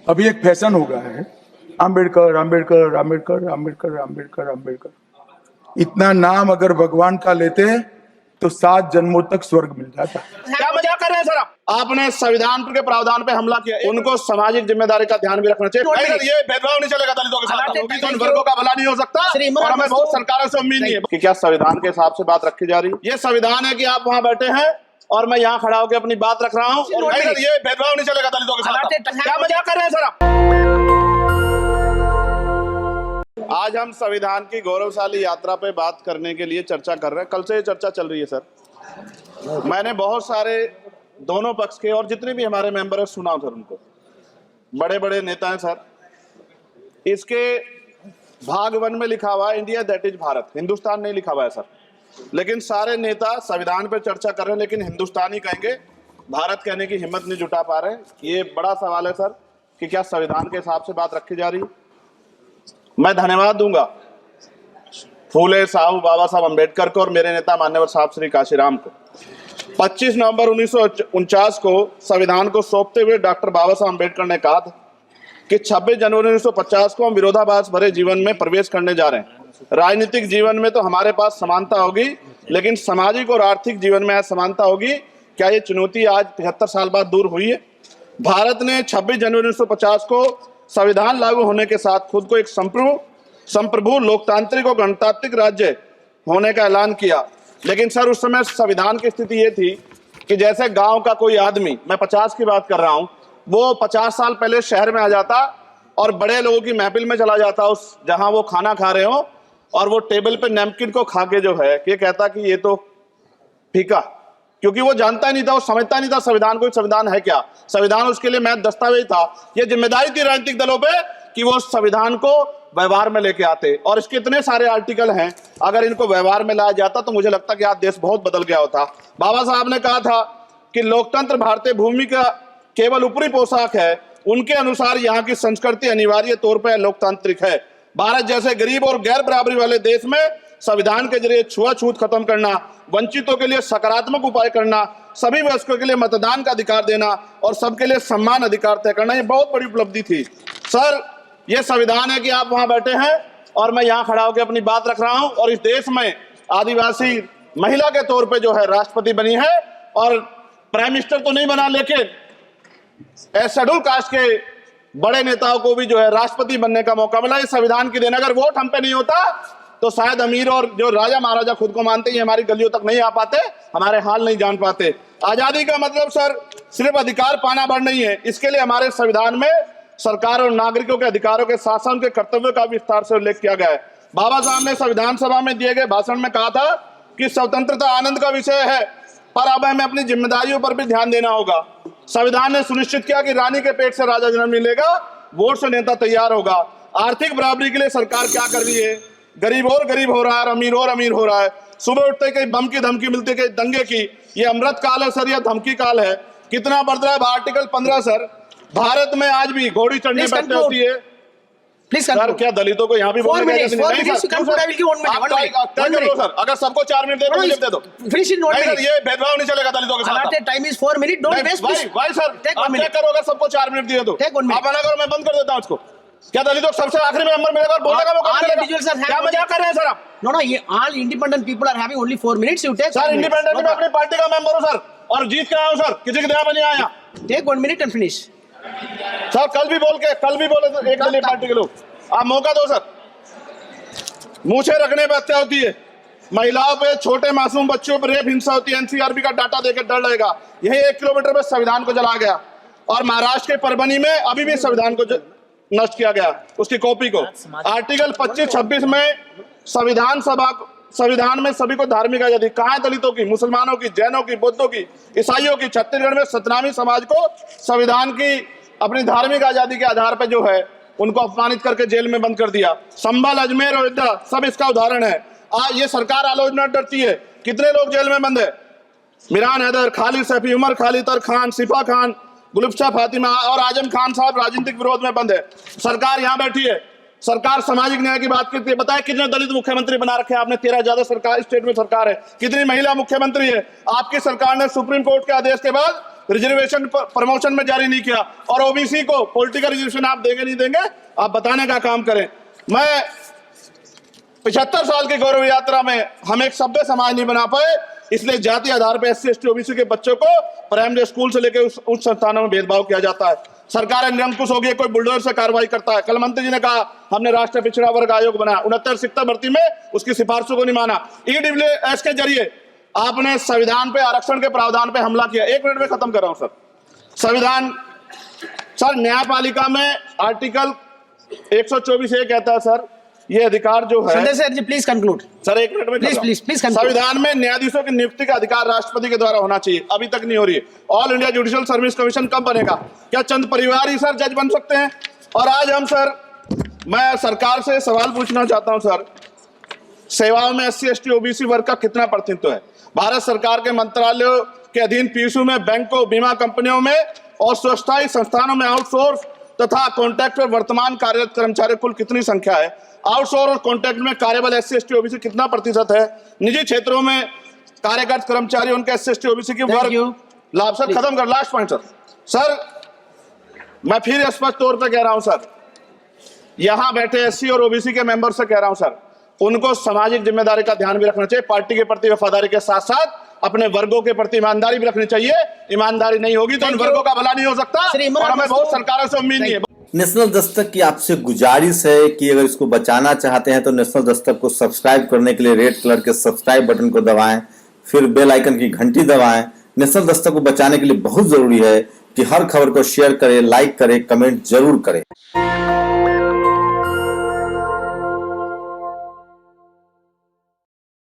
अभी एक फैशन हो गया है, आम्बेडकर आम्बेडकर आम्बेडकर आम्बेडकर आम्बेडकर आम्बेडकर। इतना नाम अगर भगवान का लेते हैं तो 7 जन्मों तक स्वर्ग मिल जाता। क्या मजाक कर रहे हैं सर आप? आपने संविधान के प्रावधान पे हमला किया, उनको सामाजिक जिम्मेदारी का ध्यान भी रखना चाहिए। नहीं सर, ये भेदभाव नहीं चलेगा दलितों के साथ, होगी तो उन वर्गों का भला नहीं हो सकता। और हमें बहुत सरकारों से उम्मीद नहीं है कि क्या संविधान के हिसाब से बात रखी जा रही है। ये संविधान है कि आप वहां बैठे हैं और मैं यहाँ खड़ा होकर अपनी बात रख रहा हूँ। नहीं सर, ये भेदभाव नहीं चलेगा दलितों के साथ। क्या मजाक कर रहे हैं सर आप? आज हम संविधान की गौरवशाली यात्रा पे बात करने के लिए चर्चा कर रहे हैं। कल से ये चर्चा चल रही है सर। मैंने बहुत सारे दोनों पक्ष के और जितने भी हमारे मेंबर है सुना सर, उनको बड़े बड़े नेता हैं सर। इसके भाग 1 में लिखा हुआ है India that is Bharat, Hindustan नहीं लिखा हुआ है सर। लेकिन सारे नेता संविधान पर चर्चा कर रहे हैं लेकिन हिंदुस्तान ही कहेंगे, भारत कहने की हिम्मत नहीं जुटा पा रहे हैं। ये बड़ा सवाल है सर कि क्या संविधान के हिसाब से बात रखी जा रही है। मैं धन्यवाद दूंगा फूले साहू बाबा साहब अम्बेडकर को और मेरे नेता मान्यवर साहब श्री काशीराम को। 25 नवंबर 1949 को संविधान को सौंपते हुए डॉक्टर बाबा साहब अम्बेडकर ने कहा था कि 26 जनवरी 1950 को हम विरोधाभास भरे जीवन में प्रवेश करने जा रहे हैं। राजनीतिक जीवन में तो हमारे पास समानता होगी, लेकिन सामाजिक और आर्थिक जीवन में असमानता होगी। क्या ये चुनौती आज 73 साल बाद दूर हुई है? भारत ने 26 जनवरी 1950 को संविधान लागू होने के साथ खुद को एक संप्रभु लोकतांत्रिक और गणतांत्रिक राज्य होने का ऐलान किया। लेकिन सर उस समय संविधान की स्थिति ये थी कि जैसे गांव का कोई आदमी, मैं 50 की बात कर रहा हूं, वो 50 साल पहले शहर में आ जाता और बड़े लोगों की महफिल में चला जाता, उस जहां वो खाना खा रहे हो, और वो टेबल पे नैपकिन को खा के जो है ये कहता कि ये तो फीका, क्योंकि वो जानता ही नहीं था, वो समझता नहीं था संविधान को, संविधान है क्या। संविधान उसके लिए महज दस्तावेज था। ये जिम्मेदारी थी राजनीतिक दलों पे कि वो संविधान को व्यवहार में लेके आते। और इसके इतने सारे आर्टिकल हैं, अगर इनको व्यवहार में लाया जाता तो मुझे लगता कि आज देश बहुत बदल गया होता। बाबा साहब ने कहा था कि लोकतंत्र भारतीय भूमि का केवल ऊपरी पोशाक है, उनके अनुसार यहाँ की संस्कृति अनिवार्य तौर पर लोकतांत्रिक है। भारत जैसे गरीब और गैर बराबरी वाले देश में संविधान के जरिए छुआछूत खत्म करना, वंचितों के लिए सकारात्मक उपाय करना, सभी वयस्कों के लिए मतदान का अधिकार देना और सबके लिए सम्मान अधिकार तय करना, ये बहुत बड़ी उपलब्धि थी सर। ये संविधान है कि आप वहां बैठे हैं और मैं यहाँ खड़ा होकर अपनी बात रख रहा हूं। और इस देश में आदिवासी महिला के तौर पे जो है राष्ट्रपति बनी है, और प्राइम मिनिस्टर तो नहीं बना, लेकिन शेड्यूल कास्ट के बड़े नेताओं को भी जो है राष्ट्रपति बनने का मौका मिला। इस संविधान की देन अगर वोट हम पे नहीं होता तो शायद अमीर और जो राजा महाराजा खुद को मानते हैं हमारी गलियों तक नहीं आ पाते, हमारे हाल नहीं जान पाते। आजादी का मतलब सर सिर्फ अधिकार पाना भर नहीं है, इसके लिए हमारे संविधान में सरकार और नागरिकों के अधिकारों के साथ साथ उनके कर्तव्यों का विस्तार से उल्लेख किया गया है। बाबा साहब ने संविधान सभा में दिए गए भाषण में कहा था कि स्वतंत्रता आनंद का विषय है, पर अब हमें अपनी जिम्मेदारियों पर भी ध्यान देना होगा। संविधान ने सुनिश्चित किया कि रानी के पेट से राजा जन्म नहीं लेगा, वोट से नेता तैयार होगा। आर्थिक बराबरी के लिए सरकार क्या कर रही है? गरीब और गरीब हो रहा है, अमीर और अमीर हो रहा है। सुबह उठते कहीं बम की धमकी मिलती, कहीं दंगे की। ये अमृत काल है सर, यह धमकी काल है। कितना बढ़ रहा है आर्टिकल 15 सर। भारत में आज भी घोड़ी चढ़ने बैठने होती है सर। क्या दलितों को यहाँ भी बोलने का सर? अगर सबको 4 मिनट दे दो, मुझे दे दो। ये भेदभाव नहीं चलेगा दलितों के साथ। Time is 4 minute, don't waste. भाई सर, आप क्या करो अगर सबको 4 मिनट दिए तो? आप मना करो, मैं बंद कर देता हूँ इसको। क्या दलितों को सबसे आखिरी में नंबर मिलेगा और बोलने का मौका मिलेगा? क्या मजाक कर रहे हैं सर आप? No, ये all independent people are having only 4 minutes. You take. Sir independent में अपनी पार्टी का मेंबर हूँ सर, और जीत के आया हूँ सर, किसी के दया में नहीं आया। Take 1 minute and finish. Sir कल भी बोले तो एक दलीय पार्टी के लोग, आप मौका दो सर। मूछे रखने पर हत्या होती है, महिलाओं पे, छोटे मासूम बच्चों पर रेप हिंसा होती है। एनसीआरबी का डाटा देकर डर लगेगा। यही 1 किलोमीटर में संविधान को जला गया, और महाराष्ट्र के परभनी में अभी भी संविधान को नष्ट किया गया, उसकी कॉपी को। आर्टिकल 25-26 में संविधान में सभी को धार्मिक आजादी। कहाँ है दलितों की, मुसलमानों की, जैनों की, बौद्धों की, ईसाइयों की? छत्तीसगढ़ में सतनामी समाज को संविधान की अपनी धार्मिक आजादी के आधार पर जो है उनको अपमानित करके जेल में बंद कर दिया। संभल, अजमेर, अयोध्या सब इसका उदाहरण है। ये सरकार आलोचना डरती है। कितने लोग जेल में बंद है? मिरान हैदर, खालिद सैफी, उमर खालिद खान, सिफा खान, गुलफ्शा फातिमा और आजम खान साहब राजनीतिक विरोध में बंद है। सरकार यहाँ बैठी है, सरकार सामाजिक न्याय की बात करती है। बताएं कितने दलित मुख्यमंत्री बना रखे हैं आपने? 13 ज्यादा सरकार स्टेट में सरकार है। कितनी महिला मुख्यमंत्री है? आपकी सरकार ने सुप्रीम कोर्ट के आदेश के बाद रिजर्वेशन प्रमोशन में जारी नहीं किया। और ओबीसी को पॉलिटिकल रिजर्वेशन आप देंगे नहीं देंगे, आप बताने का काम करें। मैं 75 साल की गौरव यात्रा में हम एक सभ्य समाज नहीं बना पाए, इसलिए जाति आधार पर SC ST OBC के बच्चों को प्राइमरी स्कूल से लेकर उच्च संस्थानों में भेदभाव किया जाता है। सरकार निरंकुश हो गई, कोई बुलडोजर से कार्रवाई करता है। कल मंत्री जी ने कहा हमने राष्ट्रीय पिछड़ा वर्ग आयोग बनाया, 69 शिक्षक भर्ती में उसकी सिफारिशों को नहीं माना। EWS के जरिए आपने संविधान पे आरक्षण के प्रावधान पे हमला किया। 1 मिनट में खत्म कर रहा हूं सर। संविधान सर न्यायपालिका में आर्टिकल 124 ये कहता है सर, ये अधिकार जो है Sanjay sir, please conclude sir. 1 minute में प्लीज संविधान में न्यायाधीशों की नियुक्ति का अधिकार राष्ट्रपति के द्वारा होना चाहिए, अभी तक नहीं हो रही है। All India judicial service commission कब बनेगा? क्या चंद परिवार ही सर जज बन सकते हैं? और आज हम सर, मैं सरकार से सवाल पूछना चाहता हूं सर, सेवाओं में SC ST OBC वर्ग का कितना प्रतिनिधित्व है? भारत सरकार के मंत्रालयों के अधीन PSU में, बैंकों, बीमा कंपनियों में और स्वशासी संस्थानों में आउटसोर्स तथा कॉन्ट्रैक्ट पर वर्तमान कार्यरत कर्मचारियों कुल कितनी संख्या है? आउटसोर्स और कॉन्ट्रैक्ट में कार्यबल SC ST OBC कितना प्रतिशत है? निजी क्षेत्रों में कार्यरत कर्मचारी उनके SC ST OBC की वर्ग लाभ। सर खत्म कर, लास्ट पॉइंट सर मैं फिर स्पष्ट तौर पर कह रहा हूं सर, यहां बैठे SC और OBC के मेंबर से कह रहा हूं सर, उनको सामाजिक जिम्मेदारी का ध्यान भी रखना चाहिए। पार्टी के प्रति वफादारी के साथ साथ अपने वर्गों के प्रति ईमानदारी भी रखनी चाहिए। ईमानदारी नहीं होगी तो उन वर्गों का भला नहीं हो सकता, और हमें बहुत सरकारों से उम्मीद नहीं है। नेशनल दस्तक की आपसे गुजारिश है कि अगर इसको बचाना चाहते हैं तो नेशनल दस्तक को सब्सक्राइब करने के लिए रेड कलर के सब्सक्राइब बटन को दबाएं, फिर बेल आइकन की घंटी दबाएं। नेशनल दस्तक को बचाने के लिए बहुत जरूरी है कि हर खबर को शेयर करें, लाइक करें, कमेंट जरूर करें।